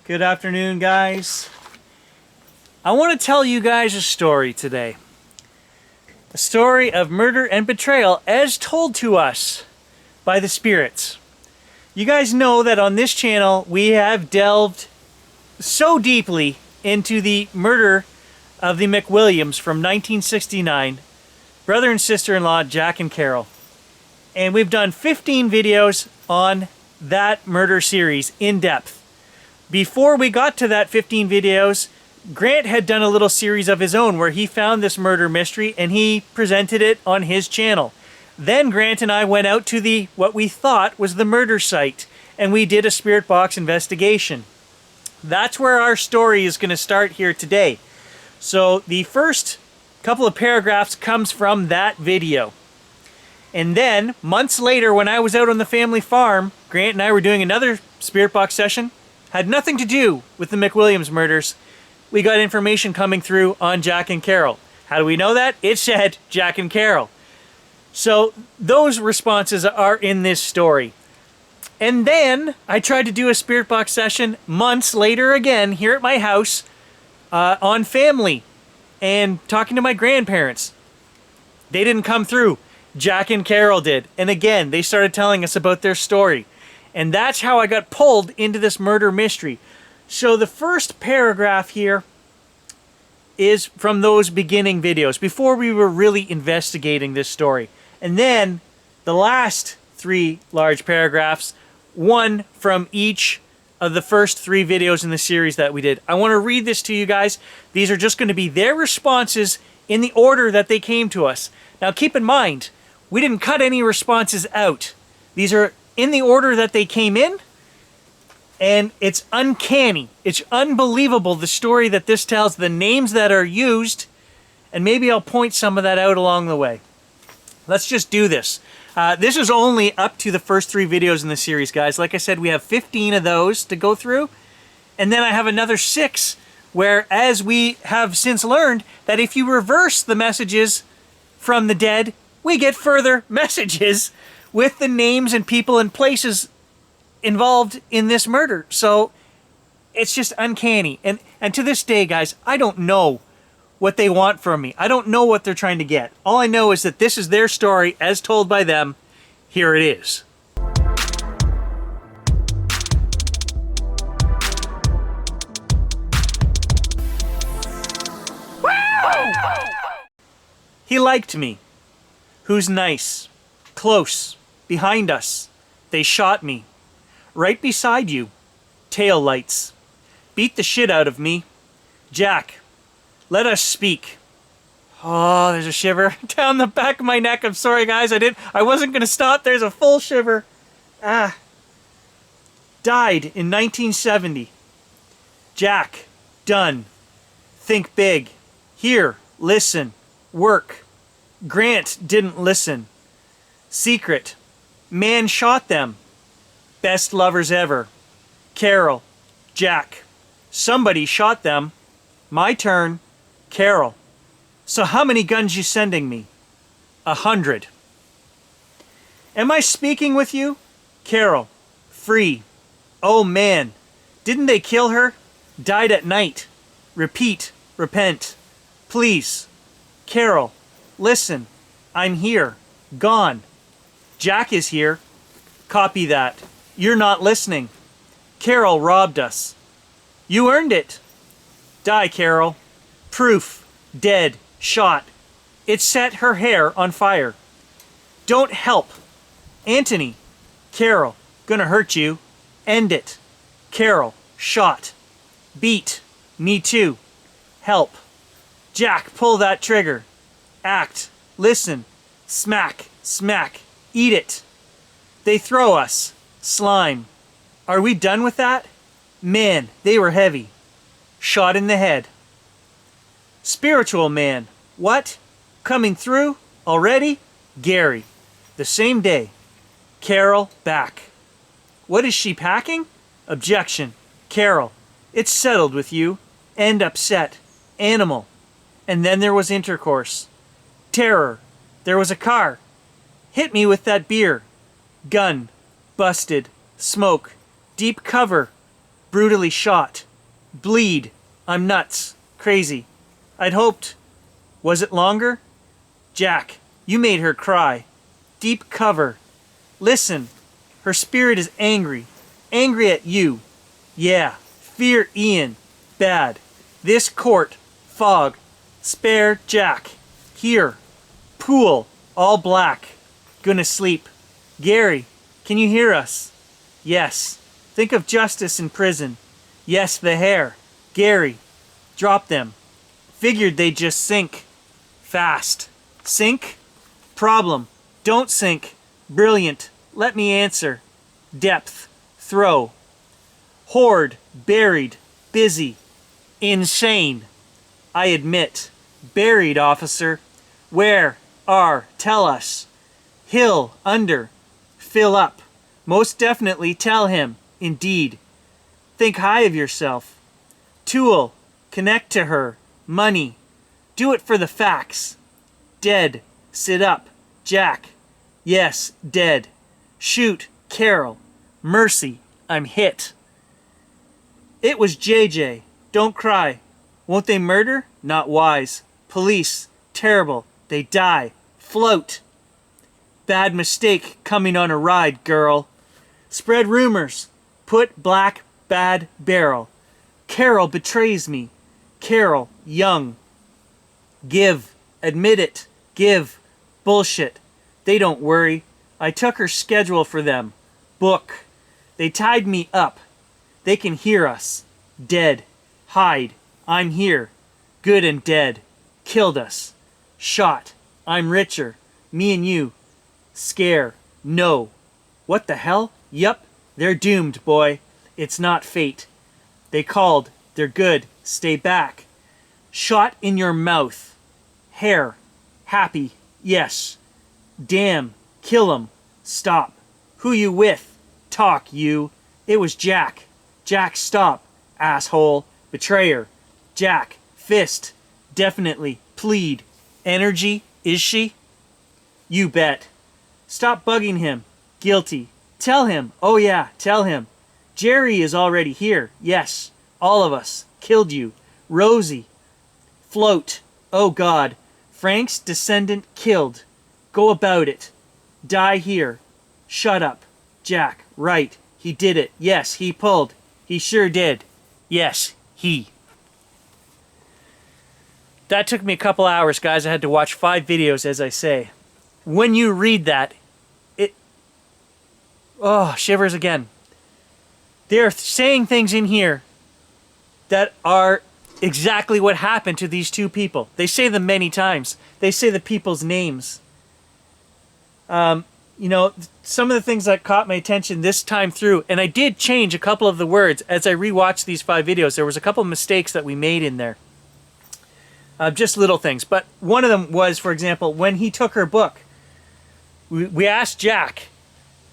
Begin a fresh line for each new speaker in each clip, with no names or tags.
Good afternoon, guys. I want to tell you guys a story today. A story of murder and betrayal as told to us by the spirits. You guys know that on this channel we have delved so deeply into the murder of the McWilliams from 1969, brother and sister-in-law Jack and Carol. And we've done 15 videos on that murder series in depth. Before we got to that 15 videos, Grant had done a little series of his own where he found this murder mystery and he presented it on his channel. Then Grant and I went out to what we thought was the murder site and we did a spirit box investigation. That's where our story is going to start here today. So the first couple of paragraphs comes from that video. And then months later, when I was out on the family farm, Grant and I were doing another spirit box session. Had nothing to do with the McWilliams murders. We got information coming through on Jack and Carol. How do we know that? It said Jack and Carol. So those responses are in this story. And then I tried to do a spirit box session months later again here at my house on family and talking to my grandparents. They didn't come through. Jack and Carol did. And again, they started telling us about their story. And that's how I got pulled into this murder mystery. So the first paragraph here is from those beginning videos, before we were really investigating this story. And then the last three large paragraphs, one from each of the first three videos in the series that we did. I want to read this to you guys. These are just going to be their responses in the order that they came to us. Now keep in mind, we didn't cut any responses out. These are in the order that they came in, and it's uncanny. It's unbelievable, the story that this tells, the names that are used, and maybe I'll point some of that out along the way. Let's just do this. This is only up to the first three videos in the series, guys. Like I said, we have 15 of those to go through, and then I have another 6 where, as we have since learned, that if you reverse the messages from the dead, we get further messages with the names and people and places involved in this murder. So it's just uncanny. And to this day, guys, I don't know what they want from me. I don't know what they're trying to get. All I know is that this is their story as told by them. Here it is. He liked me. Who's nice? Close. Behind us. They shot me. Right beside you. Tail lights. Beat the shit out of me. Jack, let us speak. Oh, there's a shiver down the back of my neck. I'm sorry, guys. I wasn't going to stop. There's a full shiver. Died in 1970. Jack, done. Think big. Here, listen. Work. Grant didn't listen. Secret. Man shot them. Best lovers ever. Carol. Jack. Somebody shot them. My turn. Carol. So how many guns you sending me? 100. Am I speaking with you? Carol. Free. Oh man. Didn't they kill her? Died at night. Repeat. Repent. Please. Carol. Listen. I'm here. Gone. Jack is here. Copy that. You're not listening. Carol robbed us. You earned it. Die, Carol. Proof. Dead. Shot. It set her hair on fire. Don't help. Anthony. Carol. Gonna hurt you. End it. Carol. Shot. Beat. Me too. Help. Jack, pull that trigger. Act. Listen. Smack. Smack. Eat it. They throw us. Slime. Are we done with that? Man, they were heavy. Shot in the head. Spiritual man. What? Coming through? Already? Gary. The same day. Carol back. What is she packing? Objection. Carol. It's settled with you. End upset. Animal. And then there was intercourse. Terror. There was a car. Hit me with that beer. Gun. Busted. Smoke. Deep cover. brutally shot. Bleed. I'm nuts. Crazy. I'd hoped. Was it longer? Jack, you made her cry. Deep cover. Listen. Her spirit is angry. Angry at you. Yeah. Fear Ian. Bad. This court. Fog. Spare Jack. Here. Pool. All black. Gonna sleep. Gary, can you hear us? Yes. Think of justice in prison. Yes, the hair. Gary. Drop them. Figured they'd just sink. Fast. Sink? Problem. Don't sink. Brilliant. Let me answer. Depth. Throw. Hoard. Buried. Busy. Insane. I admit. Buried, officer. Where? Are. Tell us. Hill. Under. Fill up. Most definitely tell him. Indeed. Think high of yourself. Tool. Connect to her. Money. Do it for the facts. Dead. Sit up. Jack. Yes, dead. Shoot. Carol. Mercy. I'm hit. It was JJ. Don't cry. Won't they murder? Not wise. Police. Terrible. They die. Float. Bad mistake coming on a ride, girl. Spread rumors. Put black bad barrel. Carol betrays me. Carol, young. Give. Admit it. Give. Bullshit. They don't worry. I took her schedule for them. Book. They tied me up. They can hear us. Dead. Hide. I'm here. Good and dead. Killed us. Shot. I'm richer. Me and you. Scare. No. What the hell? Yup. They're doomed, boy. It's not fate. They called. They're good. Stay back. Shot in your mouth. Hair. Happy. Yes. Damn. Kill 'em. Stop. Who you with? Talk, you. It was Jack. Jack, stop. Asshole. Betrayer. Jack. Fist. Definitely. Plead. Energy. Is she? You bet. Stop bugging him. Guilty. Tell him. Oh yeah, tell him. Jerry is already here. Yes. All of us. Killed you. Rosie. Float. Oh God. Frank's descendant killed. Go about it. Die here. Shut up. Jack. Right. He did it. Yes, he pulled. He sure did. Yes, he. That took me a couple hours, guys. I had to watch 5 videos, as I say. When you read that, shivers again. They're saying things in here that are exactly what happened to these two people. They say them many times. They say the people's names. Some of the things that caught my attention this time through, and I did change a couple of the words as I rewatched these 5 videos. There was a couple of mistakes that we made in there. Just little things. But one of them was, for example, when he took her book, we asked Jack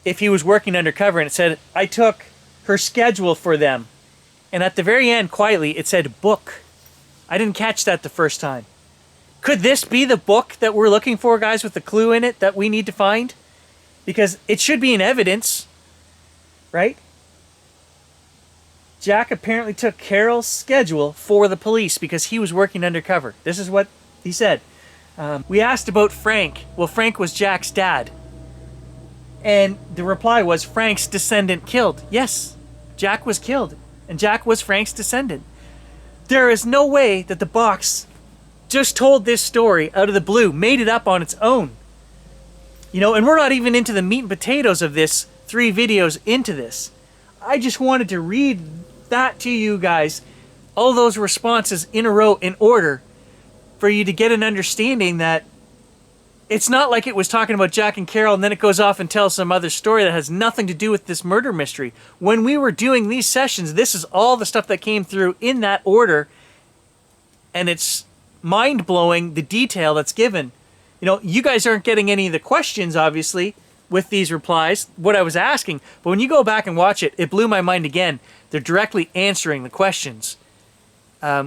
if he was working undercover, and it said, I took her schedule for them. And at the very end, quietly, it said book. I didn't catch that the first time. Could this be the book that we're looking for, guys, with the clue in it that we need to find? Because it should be in evidence, right? Jack apparently took Carol's schedule for the police because he was working undercover. This is what he said. We asked about Frank. Well, Frank was Jack's dad. And the reply was, Frank's descendant killed. Yes, Jack was killed. And Jack was Frank's descendant. There is no way that the box just told this story out of the blue, made it up on its own. And we're not even into the meat and potatoes of this 3 videos into this. I just wanted to read that to you guys, all those responses in a row in order for you to get an understanding that it's not like it was talking about Jack and Carol and then it goes off and tells some other story that has nothing to do with this murder mystery. When we were doing these sessions, this is all the stuff that came through in that order, and it's mind-blowing the detail that's given. You guys aren't getting any of the questions, obviously, with these replies, what I was asking, but when you go back and watch it, it blew my mind again. They're directly answering the questions.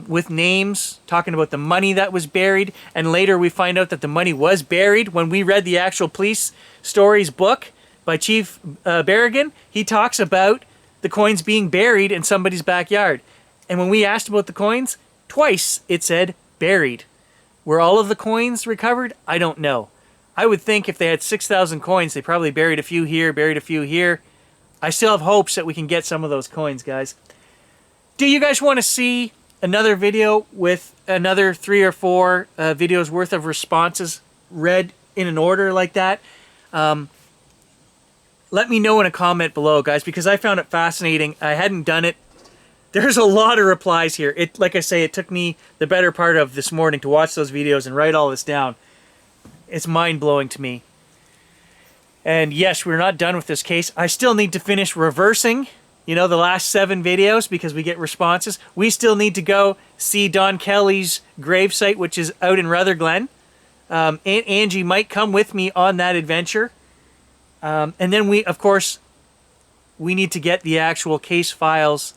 With names, talking about the money that was buried, and later we find out that the money was buried. When we read the actual police stories book by Chief Berrigan, he talks about the coins being buried in somebody's backyard. And when we asked about the coins, twice it said buried. Were all of the coins recovered? I don't know. I would think if they had 6,000 coins, they probably buried a few here, buried a few here. I still have hopes that we can get some of those coins, guys. Do you guys want to see another video with another 3 or 4 videos worth of responses read in an order like that? Let me know in a comment below, guys, because I found it fascinating. I hadn't done it. There's a lot of replies here. Like I say, it took me the better part of this morning to watch those videos and write all this down. It's mind-blowing to me. And yes, we're not done with this case. I still need to finish reversing, the last 7 videos because we get responses. We still need to go see Don Kelly's gravesite, which is out in Rutherglen. Aunt Angie might come with me on that adventure. And then we need to get the actual case files,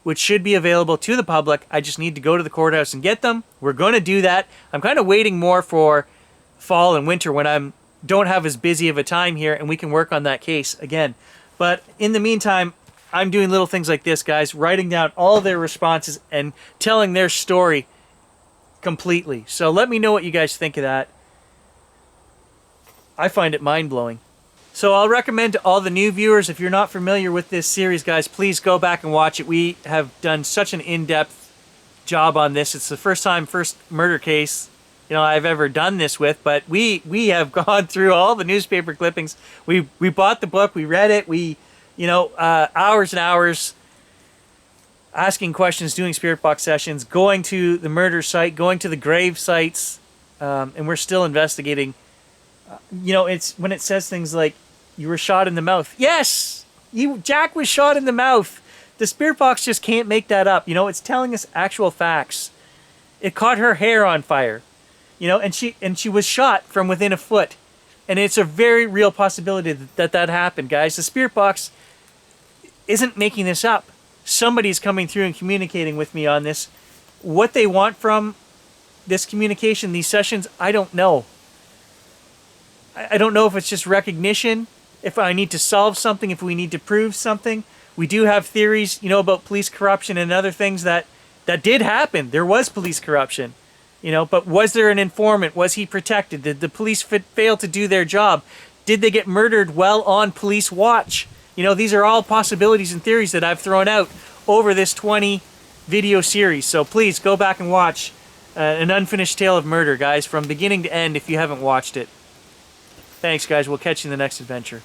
which should be available to the public. I just need to go to the courthouse and get them. We're going to do that. I'm kind of waiting more for fall and winter when I don't have as busy of a time here and we can work on that case again. But in the meantime, I'm doing little things like this, guys, writing down all their responses and telling their story completely. So let me know what you guys think of that. I find it mind-blowing. So I'll recommend to all the new viewers, if you're not familiar with this series, guys, please go back and watch it. We have done such an in-depth job on this. It's the first murder case, I've ever done this with, but we have gone through all the newspaper clippings. We bought the book, we read it, hours and hours asking questions, doing spirit box sessions, going to the murder site, going to the grave sites, and we're still investigating. It's when it says things like, you were shot in the mouth. Yes! Jack was shot in the mouth. The spirit box just can't make that up. It's telling us actual facts. It caught her hair on fire. And she was shot from within a foot. And it's a very real possibility that happened, guys. The spirit box isn't making this up. Somebody's coming through and communicating with me on this. What they want from this communication, these sessions, I don't know. I don't know if it's just recognition, if I need to solve something, if we need to prove something. We do have theories, about police corruption and other things that did happen. There was police corruption, but was there an informant? Was he protected? Did the police fail to do their job? Did they get murdered while on police watch? These are all possibilities and theories that I've thrown out over this 20 video series. So please go back and watch An Unfinished Tale of Murder, guys, from beginning to end if you haven't watched it. Thanks, guys. We'll catch you in the next adventure.